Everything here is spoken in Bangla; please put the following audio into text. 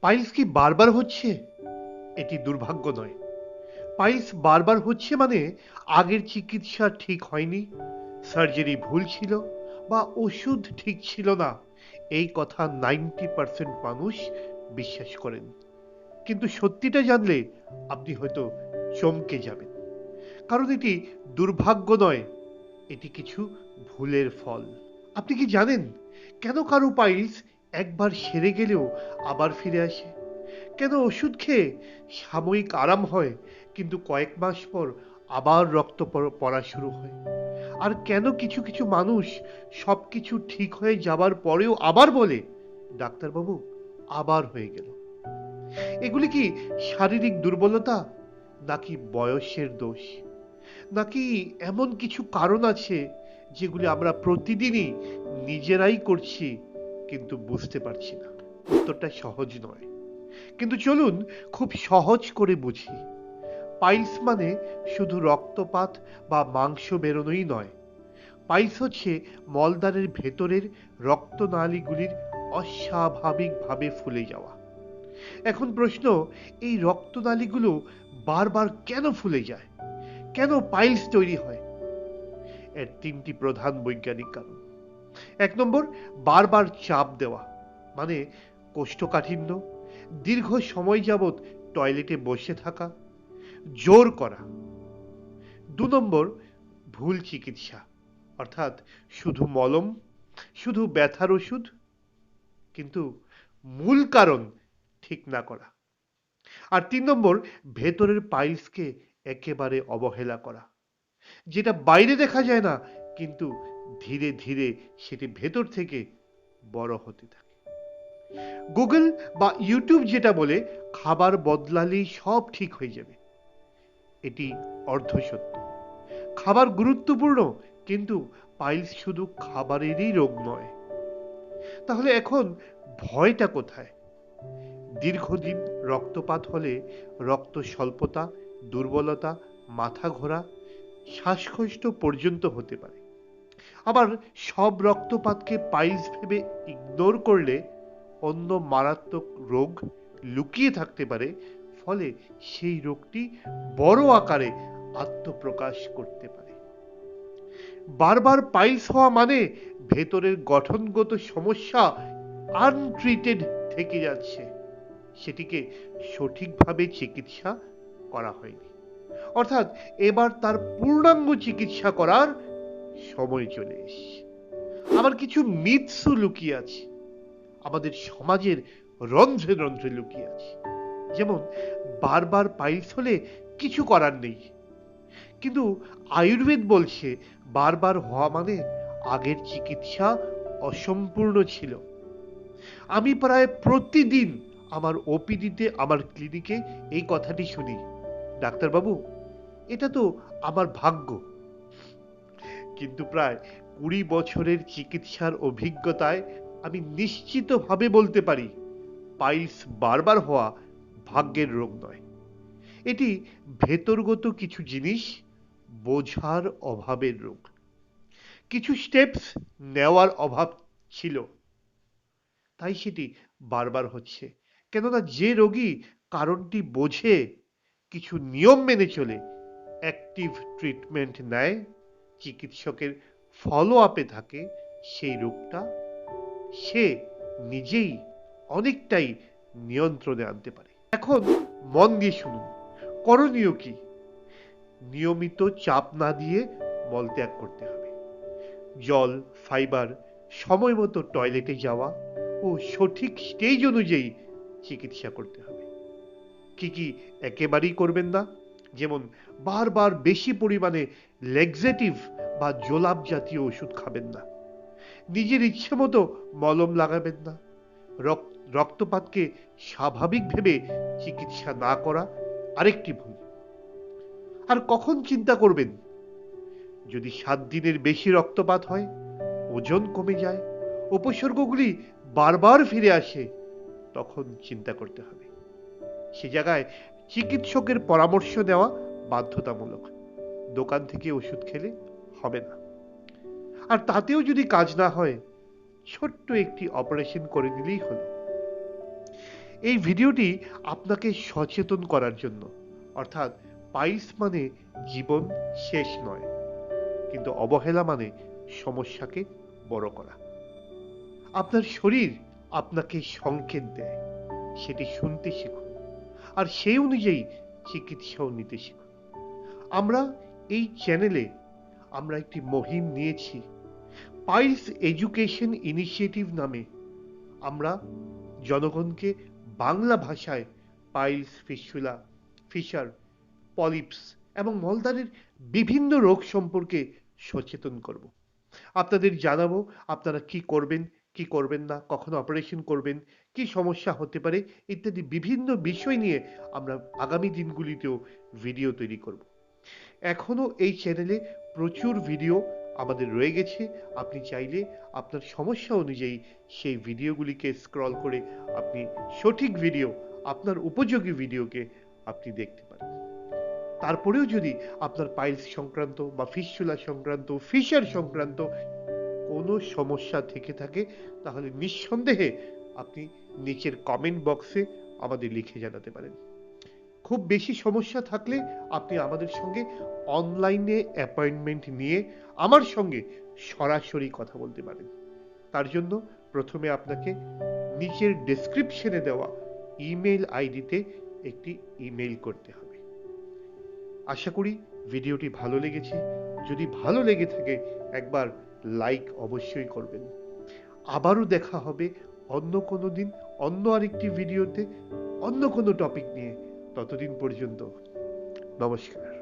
পাইলস কি বারবার হচ্ছে? এটি দুর্ভাগ্য নয়। পাইলস বারবার হচ্ছে মানে আগের চিকিৎসা ঠিক হয়নি, সার্জারি ভুল ছিল বা ওষুধ ঠিক ছিল না, এই কথা 90% মানুষ বিশ্বাস করেন। কিন্তু সত্যিটা জানলে আপনি হয়তো চমকে যাবেন। কারণ এটি দুর্ভাগ্য নয়, এটি কিছু ভুলের ফল। আপনি কি জানেন কেন কারো পাইলস একবার সেরে গেলেও আবার ফিরে আসে? কেন ওষুধ খেয়ে সাময়িক আরাম হয় কিন্তু কয়েক মাস পর আবার রক্ত পড়া শুরু হয়? আর কেন কিছু কিছু মানুষ সবকিছু ঠিক হয়ে যাবার পরেও আবার বলে, ডাক্তারবাবু আবার হয়ে গেল? এগুলি কি শারীরিক দুর্বলতা, নাকি বয়সের দোষ, নাকি এমন কিছু কারণ আছে যেগুলি আমরা প্রতিদিনই নিজেরাই করছি কিন্তু বুঝতে পারছি না? উত্তরটা সহজ নয়, কিন্তু চলুন খুব সহজ করে বুঝি। পাইলস মানে শুধু রক্তপাত বা মাংস বেরোনোই নয়। পাইলস হচ্ছে মলদ্বারের ভেতরের রক্তনালীগুলির অস্বাভাবিকভাবে ফুলে যাওয়া। এখন প্রশ্ন, এই রক্তনালীগুলো বারবার কেন ফুলে যায়? কেন পাইলস তৈরি হয়? এর তিনটি প্রধান বৈজ্ঞানিক কারণ। 1 নম্বর, বারবার চাপ দেওয়া, মানে কোষ্ঠকাঠিন্য, দীর্ঘ সময় যাবৎ টয়লেটে বসে থাকা, জোর করা। 2 নম্বর, ভুল চিকিৎসা, অর্থাৎ শুধু মলম, শুধু ব্যথার ওষুধ, কিন্তু মূল কারণ ঠিক না করা। আর 3 নম্বর, ভেতরের পাইলসকে একেবারে অবহেলা করা, যেটা বাইরে দেখা যায় না কিন্তু ধীরে ধীরে সেটি ভেতর থেকে বড় হতে থাকে। গুগল বা ইউটিউব যেটা বলে খাবার বদলালেই সব ঠিক হয়ে যাবে, এটি অর্ধসত্য। খাবার গুরুত্বপূর্ণ, কিন্তু পাইলস শুধু খাবারেরই রোগ নয়। তাহলে এখন ভয়টা কোথায়? দীর্ঘদিন রক্তপাত হলে রক্ত স্বল্পতা, দুর্বলতা, মাথা ঘোরা, শ্বাসকষ্ট পর্যন্ত হতে পারে। আবার সব রক্তপাতকে পাইলস ভেবে ইগনোর করলে অন্য মারাত্মক রোগ লুকিয়ে থাকতে পারে, ফলে সেই রোগটি বড় আকারে আত্মপ্রকাশ করতে পারে। বারবার পাইলস হওয়া মানে ভেতরের গঠনগত সমস্যা আনট্রিটেড থেকে যাচ্ছে, সেটিকে সঠিকভাবে চিকিৎসা করা হয়নি। অর্থাৎ এবার তার পূর্ণাঙ্গ চিকিৎসা করার সময় চলে এসেছে। আবার কিছু মিথসও লুকিয়ে আছে, আমাদের সমাজের রন্ধ্রে রন্ধ্রে লুকিয়ে আছে। যেমন, বারবার পাইলস হলে কিছু করার নেই, কিন্তু আয়ুর্বেদ বলছে বারবার হওয়া মানে আগের চিকিৎসা অসম্পূর্ণ ছিল। আমি প্রায় প্রতিদিন আমার ওপিডিতে, আমার ক্লিনিকে এই কথাটি শুনি, ডাক্তারবাবু এটা তো আমার ভাগ্য। কিন্তু প্রায় 20 বছরের চিকিৎসার অভিজ্ঞতায় আমি নিশ্চিতভাবে বলতে পারি, পাইলস বারবার হওয়া ভাগ্যের রোগ নয়, এটি ভেতরগত কিছু জিনিস বোঝার অভাবের রোগ। কিছু স্টেপস নেওয়ার অভাব ছিল, তাই সেটি বারবার হচ্ছে। কেননা যে রোগী কারণটি বোঝে, কিছু নিয়ম মেনে চলে, অ্যাক্টিভ ট্রিটমেন্ট নেয়, চিকিৎসকের ফলো আপে থাকে, সেই রোগটা সে নিজেই অনেকটাই নিয়ন্ত্রণে আনতে পারে। এখন মন দিয়ে শুনুন, করণীয় কি? নিয়মিত চাপ না দিয়ে মলত্যাগ করতে হবে, জল, ফাইবার, সময় মতো টয়লেটে যাওয়া ও সঠিক স্টেজ অনুযায়ী চিকিৎসা করতে হবে। কি কি একেবারেই করবেন না? যেমন, বারবার বেশি পরিমাণে লেক্সেটিভ বা জোলাপ জাতীয় ওষুধ খাবেন না। নিজের ইচ্ছে মতো মলম লাগাবেন না। রক্তপাতকে স্বাভাবিক ভেবে চিকিৎসা না করা আরেকটি ভুল। আর কখন চিন্তা করবেন? যদি 7 দিনের বেশি রক্তপাত হয়, ওজন কমে যায়, উপসর্গগুলি বারবার ফিরে আসে, তখন চিন্তা করতে হবে। সে জায়গায় চিকিৎসকের পরামর্শ নেওয়া বাধ্যতামূলক। দোকান থেকে ওষুধ খেলে হবে না। আর তাতেও যদি কাজ না হয়, ছোট্ট একটি অপারেশন করে নিলেই হলো। এই ভিডিওটি আপনাকে সচেতন করার জন্য, অর্থাৎ পাইলস মানে জীবন শেষ নয়, কিন্তু অবহেলা মানে সমস্যাকে বড় করা। আপনার শরীর আপনাকে সংকেত দেয়, সেটি শুনতে শিখুন আর সেই অনুযায়ী চিকিৎসাও নিতে শিখুন। আমরা এই চ্যানেলে আমরা একটি মুহিম নিয়েছি, পাইলস এডুকেশন ইনিশিয়েটিভ নামে। আমরা জনগণকে বাংলা ভাষায় পাইলস, ফিস্টুলা, ফিশার, পলিপস এবং মলদ্বারের বিভিন্ন রোগ সম্পর্কে সচেতন করব। আপনাদের জানাবো আপনারা কি করবেন, কি করবেন না, কখন অপারেশন করবেন, কি সমস্যা হতে পারে ইত্যাদি বিভিন্ন বিষয় নিয়ে আমরা আগামী দিনগুলিতেও ভিডিও তৈরি করব। এখনো এই চ্যানেলে প্রচুর ভিডিও আমাদের রয়ে গেছে। আপনি চাইলে আপনার সমস্যা অনুযায়ী সেই ভিডিওগুলিকে স্ক্রল করে আপনি সঠিক ভিডিও, আপনার উপযোগী ভিডিওকে আপনি দেখতে পারেন। তারপরেও যদি আপনার পাইলস সংক্রান্ত বা ফিস্টুলা সংক্রান্ত, ফিশার সংক্রান্ত কোনো সমস্যা থেকে থাকে, তাহলে নিঃসন্দেহে আপনি নিচের কমেন্ট বক্সে আমাদের লিখে জানাতে পারেন। খুব বেশি সমস্যা থাকলে আপনি আমাদের সঙ্গে অনলাইনে অ্যাপয়েন্টমেন্ট নিয়ে আমার সঙ্গে সরাসরি কথা বলতে পারেন। তার জন্য প্রথমে আপনাকে নিচের ডেসক্রিপশনে দেওয়া ইমেল আইডিতে একটি ইমেল করতে হবে। আশা করি ভিডিওটি ভালো লেগেছে। যদি ভালো লেগে থাকে একবার লাইক অবশ্যই করবেন। আবারও দেখা হবে অন্য কোনো দিন, অন্য আরেকটি ভিডিওতে, অন্য কোনো টপিক নিয়ে। ততদিন পর্যন্ত নমস্কার।